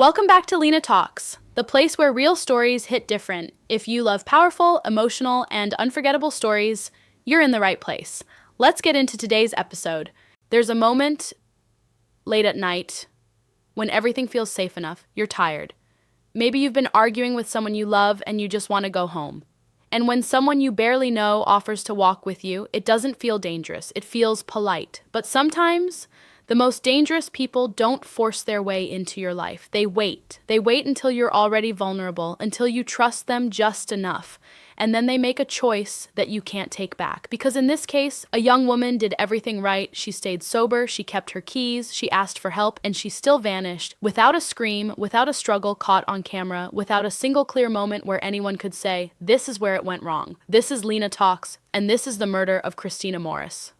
Welcome back to Lina Talks, the place where real stories hit different. If you love powerful, emotional, and unforgettable stories, you're in the right place. Let's get into today's episode. There's a moment late at night when everything feels safe enough, you're tired. Maybe you've been arguing with someone you love and you just want to go home. And when someone you barely know offers to walk with you, it doesn't feel dangerous, it feels polite. But sometimes, the most dangerous people don't force their way into your life. They wait. They wait until you're already vulnerable, until you trust them just enough. And then they make a choice that you can't take back. Because in this case, a young woman did everything right. She stayed sober, she kept her keys, she asked for help, and she still vanished without a scream, without a struggle caught on camera, without a single clear moment where anyone could say, this is where it went wrong. This is Lina Talks, and this is the murder of Christina Morris.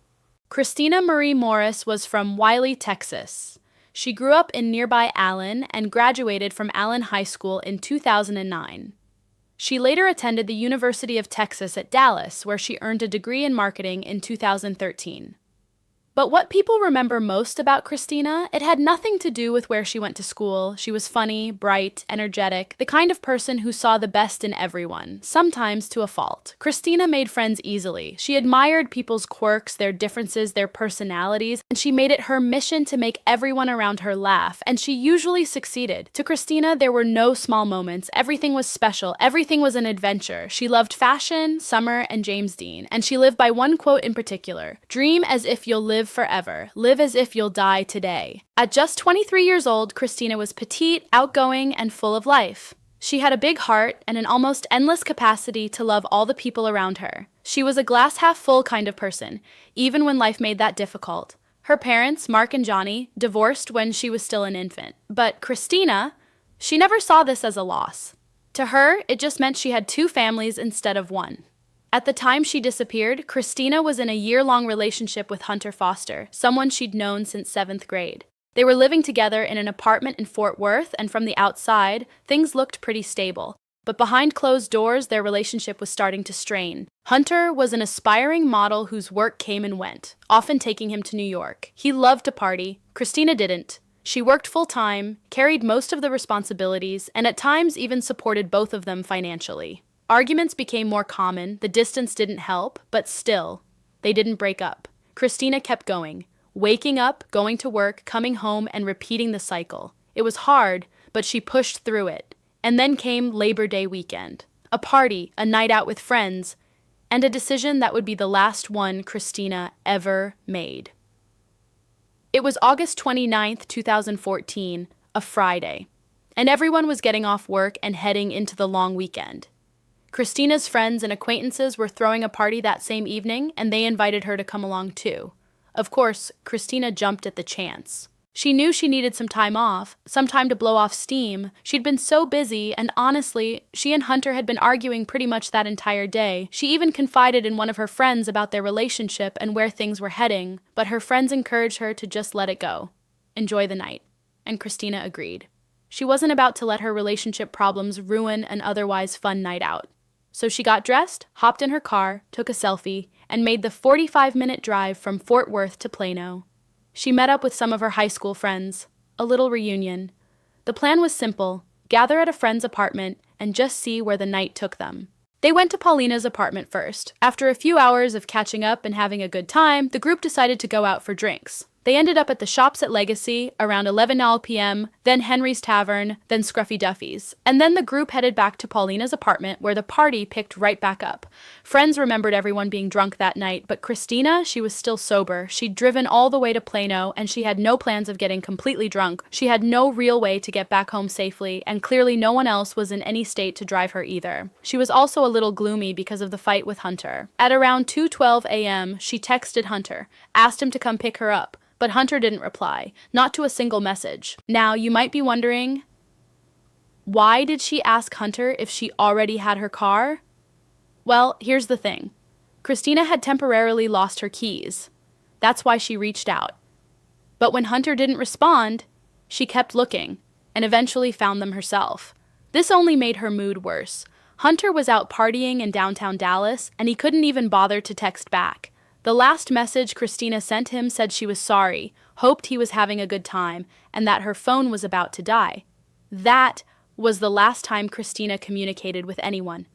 Christina Marie Morris was from Wiley, Texas. She grew up in nearby Allen and graduated from Allen High School in 2009. She later attended the University of Texas at Dallas, where she earned a degree in marketing in 2013. But what people remember most about Christina, it had nothing to do with where she went to school. She was funny, bright, energetic, the kind of person who saw the best in everyone, sometimes to a fault. Christina made friends easily. She admired people's quirks, their differences, their personalities, and she made it her mission to make everyone around her laugh, and she usually succeeded. To Christina, there were no small moments. Everything was special. Everything was an adventure. She loved fashion, summer, and James Dean, and she lived by one quote in particular: "Dream as if you'll live forever. Live as if you'll die today." At just 23 years old, Christina was petite, outgoing, and full of life. She had a big heart and an almost endless capacity to love all the people around her. She was a glass-half-full kind of person, even when life made that difficult. Her parents, Mark and Johnny, divorced when she was still an infant. But Christina, she never saw this as a loss. To her, it just meant she had two families instead of one. At the time she disappeared, Christina was in a year-long relationship with Hunter Foster, someone she'd known since 7th grade. They were living together in an apartment in Fort Worth, and from the outside, things looked pretty stable. But behind closed doors, their relationship was starting to strain. Hunter was an aspiring model whose work came and went, often taking him to New York. He loved to party. Christina didn't. She worked full-time, carried most of the responsibilities, and at times even supported both of them financially. Arguments became more common, the distance didn't help, but still, they didn't break up. Christina kept going, waking up, going to work, coming home, and repeating the cycle. It was hard, but she pushed through it. And then came Labor Day weekend. A party, a night out with friends, and a decision that would be the last one Christina ever made. It was August 29th, 2014, a Friday, and everyone was getting off work and heading into the long weekend. Christina's friends and acquaintances were throwing a party that same evening, and they invited her to come along too. Of course, Christina jumped at the chance. She knew she needed some time off, some time to blow off steam. She'd been so busy, and honestly, she and Hunter had been arguing pretty much that entire day. She even confided in one of her friends about their relationship and where things were heading, but her friends encouraged her to just let it go. Enjoy the night. And Christina agreed. She wasn't about to let her relationship problems ruin an otherwise fun night out. So she got dressed, hopped in her car, took a selfie, and made the 45-minute drive from Fort Worth to Plano. She met up with some of her high school friends, a little reunion. The plan was simple: gather at a friend's apartment and just see where the night took them. They went to Paulina's apartment first. After a few hours of catching up and having a good time, the group decided to go out for drinks. They ended up at the Shops at Legacy around 11 p.m., then Henry's Tavern, then Scruffy Duffy's. And then the group headed back to Paulina's apartment, where the party picked right back up. Friends remembered everyone being drunk that night, but Christina, she was still sober. She'd driven all the way to Plano, and she had no plans of getting completely drunk. She had no real way to get back home safely, and clearly no one else was in any state to drive her either. She was also a little gloomy because of the fight with Hunter. At around 2:12 a.m., she texted Hunter, asked him to come pick her up. But Hunter didn't reply, not to a single message. Now, you might be wondering, why did she ask Hunter if she already had her car? Well, here's the thing. Christina had temporarily lost her keys. That's why she reached out. But when Hunter didn't respond, she kept looking, and eventually found them herself. This only made her mood worse. Hunter was out partying in downtown Dallas, and he couldn't even bother to text back. The last message Christina sent him said she was sorry, hoped he was having a good time, and that her phone was about to die. That was the last time Christina communicated with anyone.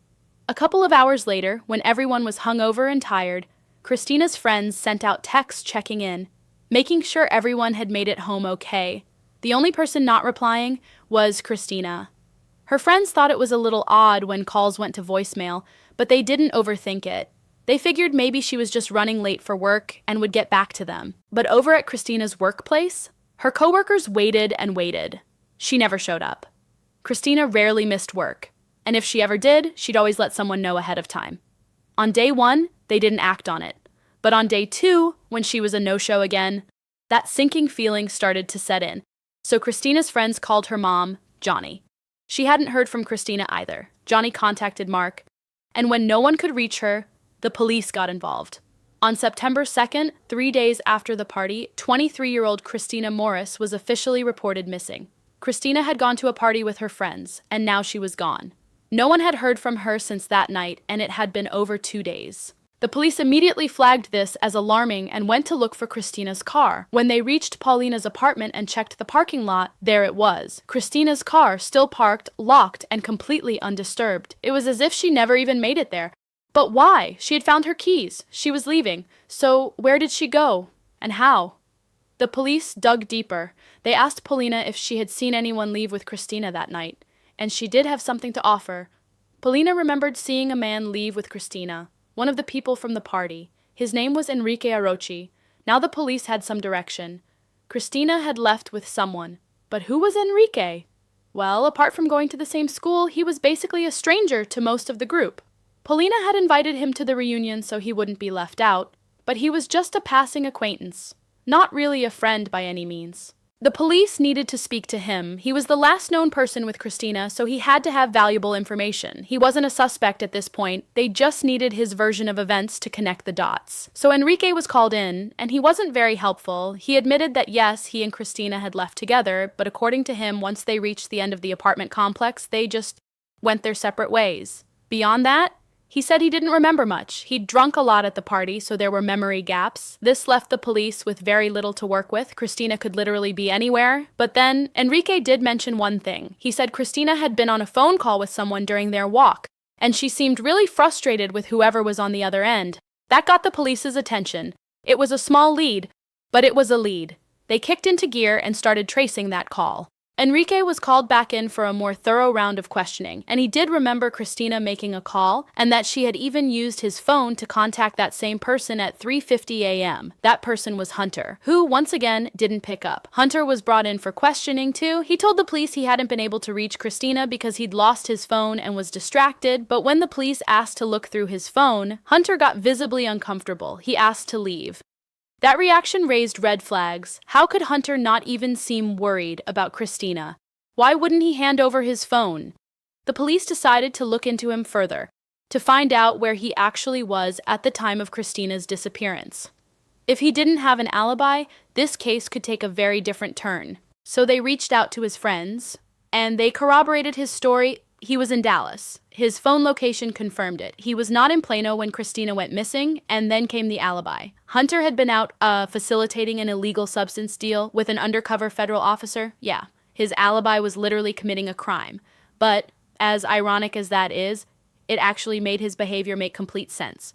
A couple of hours later, when everyone was hungover and tired, Christina's friends sent out texts checking in, making sure everyone had made it home okay. The only person not replying was Christina. Her friends thought it was a little odd when calls went to voicemail, but they didn't overthink it. They figured maybe she was just running late for work and would get back to them. But over at Christina's workplace, her coworkers waited and waited. She never showed up. Christina rarely missed work, and if she ever did, she'd always let someone know ahead of time. On day 1, they didn't act on it. But on day 2, when she was a no-show again, that sinking feeling started to set in. So Christina's friends called her mom, Johnny. She hadn't heard from Christina either. Johnny contacted Mark, and when no one could reach her, the police got involved. On September 2nd, 3 days after the party, 23-year-old Christina Morris was officially reported missing. Christina had gone to a party with her friends, and now she was gone. No one had heard from her since that night, and it had been over 2 days. The police immediately flagged this as alarming and went to look for Christina's car. When they reached Paulina's apartment and checked the parking lot, there it was. Christina's car, still parked, locked, and completely undisturbed. It was as if she never even made it there. But why? She had found her keys. She was leaving. So where did she go? And how? The police dug deeper. They asked Paulina if she had seen anyone leave with Christina that night. And she did have something to offer. Paulina remembered seeing a man leave with Christina, one of the people from the party. His name was Enrique Arochi. Now the police had some direction. Christina had left with someone. But who was Enrique? Well, apart from going to the same school, he was basically a stranger to most of the group. Paulina had invited him to the reunion so he wouldn't be left out, but he was just a passing acquaintance, not really a friend by any means. The police needed to speak to him. He was the last known person with Christina, so he had to have valuable information. He wasn't a suspect at this point. They just needed his version of events to connect the dots. So Enrique was called in, and he wasn't very helpful. He admitted that yes, he and Christina had left together, but according to him, once they reached the end of the apartment complex, they just went their separate ways. Beyond that, he said he didn't remember much. He'd drunk a lot at the party, so there were memory gaps. This left the police with very little to work with. Christina could literally be anywhere. But then, Enrique did mention one thing. He said Christina had been on a phone call with someone during their walk, and she seemed really frustrated with whoever was on the other end. That got the police's attention. It was a small lead, but it was a lead. They kicked into gear and started tracing that call. Enrique was called back in for a more thorough round of questioning, and he did remember Christina making a call, and that she had even used his phone to contact that same person at 3:50 a.m. That person was Hunter, who, once again, didn't pick up. Hunter was brought in for questioning, too. He told the police he hadn't been able to reach Christina because he'd lost his phone and was distracted, but when the police asked to look through his phone, Hunter got visibly uncomfortable. He asked to leave. That reaction raised red flags. How could Hunter not even seem worried about Christina? Why wouldn't he hand over his phone? The police decided to look into him further, to find out where he actually was at the time of Christina's disappearance. If he didn't have an alibi, this case could take a very different turn. So they reached out to his friends, and they corroborated his story. He was in Dallas. His phone location confirmed it. He was not in Plano when Christina went missing, and then came the alibi. Hunter had been out facilitating an illegal substance deal with an undercover federal officer. Yeah, his alibi was literally committing a crime. But, as ironic as that is, it actually made his behavior make complete sense.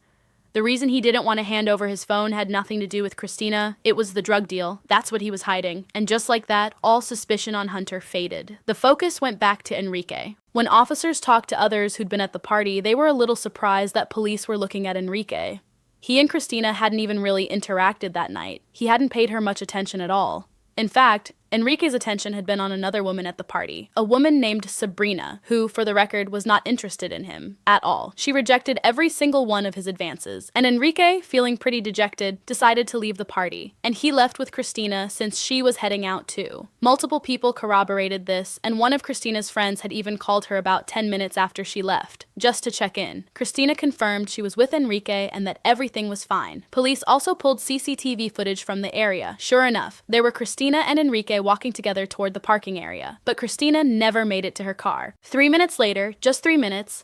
The reason he didn't want to hand over his phone had nothing to do with Christina. It was the drug deal. That's what he was hiding. And just like that, all suspicion on Hunter faded. The focus went back to Enrique. When officers talked to others who'd been at the party, they were a little surprised that police were looking at Enrique. He and Christina hadn't even really interacted that night. He hadn't paid her much attention at all. In fact, Enrique's attention had been on another woman at the party, a woman named Sabrina, who, for the record, was not interested in him at all. She rejected every single one of his advances, and Enrique, feeling pretty dejected, decided to leave the party, and he left with Christina since she was heading out too. Multiple people corroborated this, and one of Christina's friends had even called her about 10 minutes after she left, just to check in. Christina confirmed she was with Enrique and that everything was fine. Police also pulled CCTV footage from the area. Sure enough, there were Christina and Enrique walking together toward the parking area, but Christina never made it to her car. 3 minutes later, just 3 minutes,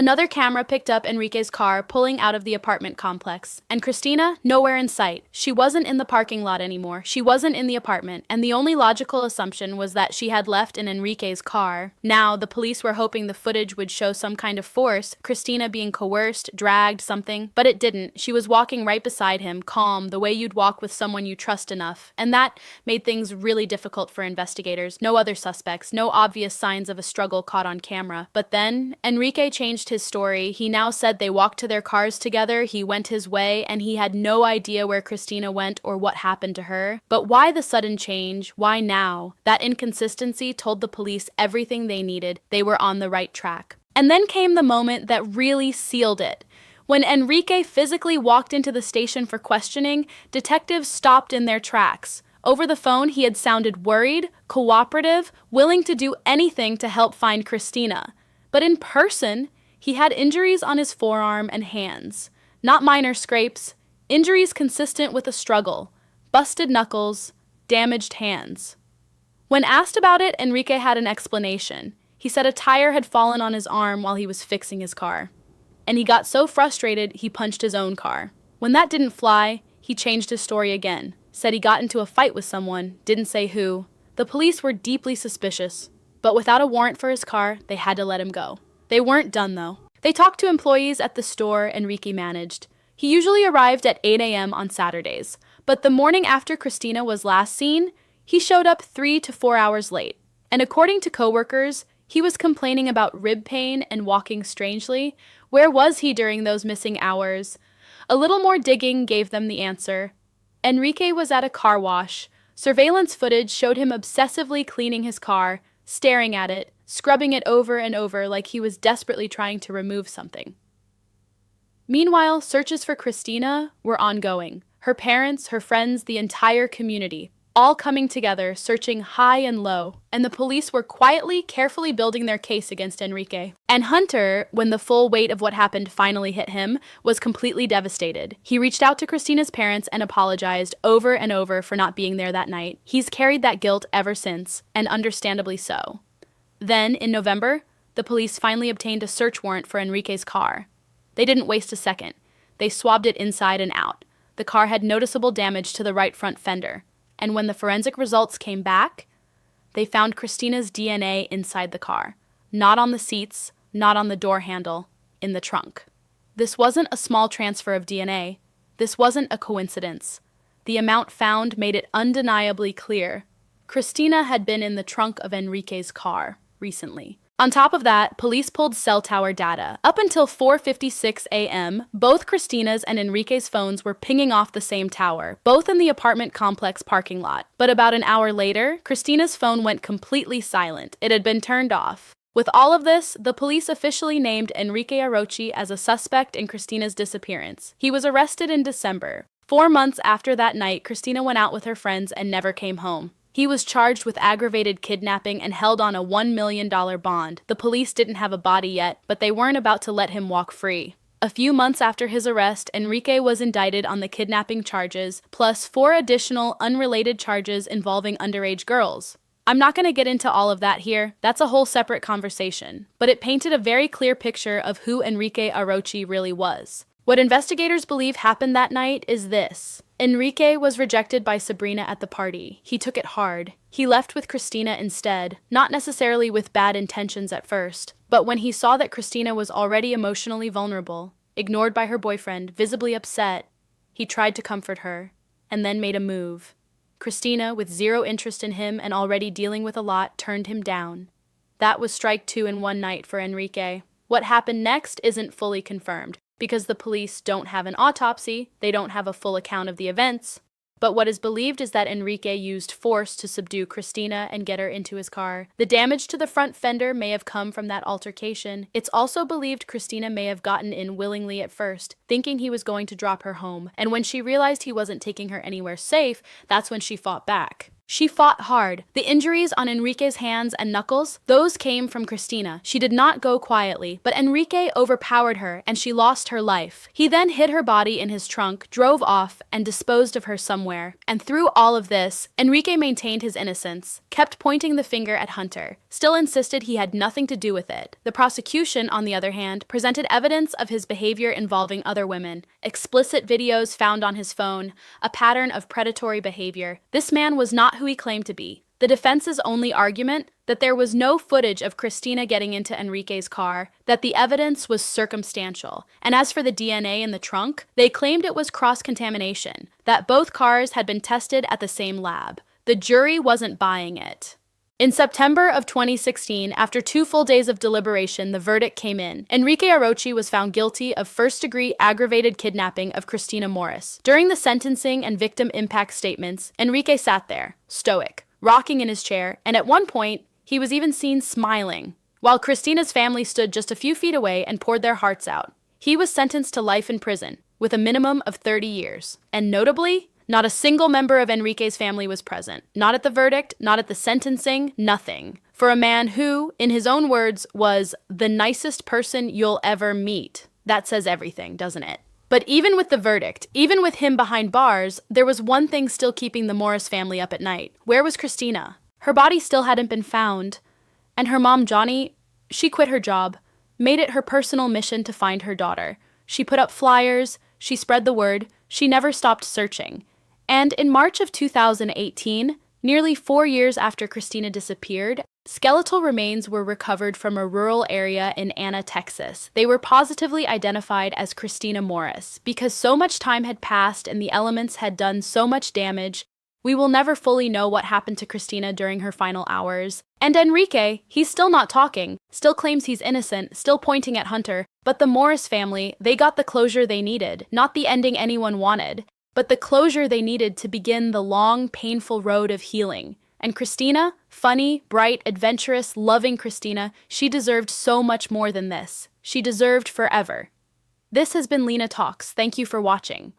Another camera picked up Enrique's car pulling out of the apartment complex. And Christina, nowhere in sight. She wasn't in the parking lot anymore. She wasn't in the apartment, and the only logical assumption was that she had left in Enrique's car. Now, the police were hoping the footage would show some kind of force, Christina being coerced, dragged, something, but it didn't. She was walking right beside him, calm, the way you'd walk with someone you trust enough. And that made things really difficult for investigators. No other suspects, no obvious signs of a struggle caught on camera. But then, Enrique changed his story. He now said they walked to their cars together, he went his way, and he had no idea where Christina went or what happened to her. But why the sudden change? Why now? That inconsistency told the police everything they needed. They were on the right track. And then came the moment that really sealed it. When Enrique physically walked into the station for questioning, detectives stopped in their tracks. Over the phone, he had sounded worried, cooperative, willing to do anything to help find Christina. But in person, he had injuries on his forearm and hands. Not minor scrapes, injuries consistent with a struggle, busted knuckles, damaged hands. When asked about it, Enrique had an explanation. He said a tire had fallen on his arm while he was fixing his car. And he got so frustrated, he punched his own car. When that didn't fly, he changed his story again. Said he got into a fight with someone, didn't say who. The police were deeply suspicious, but without a warrant for his car, they had to let him go. They weren't done, though. They talked to employees at the store Enrique managed. He usually arrived at 8 a.m. on Saturdays, but the morning after Christina was last seen, he showed up 3 to 4 hours late. And according to coworkers, he was complaining about rib pain and walking strangely. Where was he during those missing hours? A little more digging gave them the answer. Enrique was at a car wash. Surveillance footage showed him obsessively cleaning his car, staring at it, scrubbing it over and over like he was desperately trying to remove something. Meanwhile, searches for Christina were ongoing. Her parents, her friends, the entire community, all coming together, searching high and low, and the police were quietly, carefully building their case against Enrique. And Hunter, when the full weight of what happened finally hit him, was completely devastated. He reached out to Christina's parents and apologized over and over for not being there that night. He's carried that guilt ever since, and understandably so. Then, in November, the police finally obtained a search warrant for Enrique's car. They didn't waste a second. They swabbed it inside and out. The car had noticeable damage to the right front fender. And when the forensic results came back, they found Christina's DNA inside the car. Not on the seats, not on the door handle, in the trunk. This wasn't a small transfer of DNA. This wasn't a coincidence. The amount found made it undeniably clear. Christina had been in the trunk of Enrique's car recently. On top of that, police pulled cell tower data. Up until 4:56 a.m., both Christina's and Enrique's phones were pinging off the same tower, both in the apartment complex parking lot. But about an hour later, Christina's phone went completely silent. It had been turned off. With all of this, the police officially named Enrique Arochi as a suspect in Christina's disappearance. He was arrested in December. 4 months after that night, Christina went out with her friends and never came home. He was charged with aggravated kidnapping and held on a $1 million bond. The police didn't have a body yet, but they weren't about to let him walk free. A few months after his arrest, Enrique was indicted on the kidnapping charges, plus 4 additional unrelated charges involving underage girls. I'm not going to get into all of that here. That's a whole separate conversation. But it painted a very clear picture of who Enrique Arochi really was. What investigators believe happened that night is this. Enrique was rejected by Sabrina at the party. He took it hard. He left with Christina instead, not necessarily with bad intentions at first, but when he saw that Christina was already emotionally vulnerable, ignored by her boyfriend, visibly upset, he tried to comfort her, and then made a move. Christina, with zero interest in him and already dealing with a lot, turned him down. That was strike 2 in one night for Enrique. What happened next isn't fully confirmed, because the police don't have an autopsy, they don't have a full account of the events. But what is believed is that Enrique used force to subdue Christina and get her into his car. The damage to the front fender may have come from that altercation. It's also believed Christina may have gotten in willingly at first, thinking he was going to drop her home. And when she realized he wasn't taking her anywhere safe, that's when she fought back. She fought hard. The injuries on Enrique's hands and knuckles, those came from Christina. She did not go quietly, but Enrique overpowered her and she lost her life. He then hid her body in his trunk, drove off, and disposed of her somewhere. And through all of this, Enrique maintained his innocence, kept pointing the finger at Hunter, still insisted he had nothing to do with it. The prosecution, on the other hand, presented evidence of his behavior involving other women, explicit videos found on his phone, a pattern of predatory behavior. This man was not who he claimed to be. The defense's only argument, that there was no footage of Christina getting into Enrique's car, that the evidence was circumstantial. And as for the DNA in the trunk, they claimed it was cross-contamination, that both cars had been tested at the same lab. The jury wasn't buying it. In September of 2016, after 2 full days of deliberation, the verdict came in. Enrique Arochi was found guilty of first-degree aggravated kidnapping of Christina Morris. During the sentencing and victim impact statements, Enrique sat there, stoic, rocking in his chair, and at one point, he was even seen smiling, while Christina's family stood just a few feet away and poured their hearts out. He was sentenced to life in prison, with a minimum of 30 years. And notably, not a single member of Enrique's family was present. Not at the verdict, not at the sentencing, nothing. For a man who, in his own words, was the nicest person you'll ever meet. That says everything, doesn't it? But even with the verdict, even with him behind bars, there was one thing still keeping the Morris family up at night. Where was Christina? Her body still hadn't been found. And her mom, Johnny, she quit her job, made it her personal mission to find her daughter. She put up flyers, she spread the word, she never stopped searching. And in March of 2018, nearly 4 years after Christina disappeared, skeletal remains were recovered from a rural area in Anna, Texas. They were positively identified as Christina Morris. Because so much time had passed and the elements had done so much damage, we will never fully know what happened to Christina during her final hours. And Enrique, he's still not talking, still claims he's innocent, still pointing at Hunter. But the Morris family, they got the closure they needed, not the ending anyone wanted, but the closure they needed to begin the long, painful road of healing. And Christina, funny, bright, adventurous, loving Christina, she deserved so much more than this. She deserved forever. This has been Lina Talks. Thank you for watching.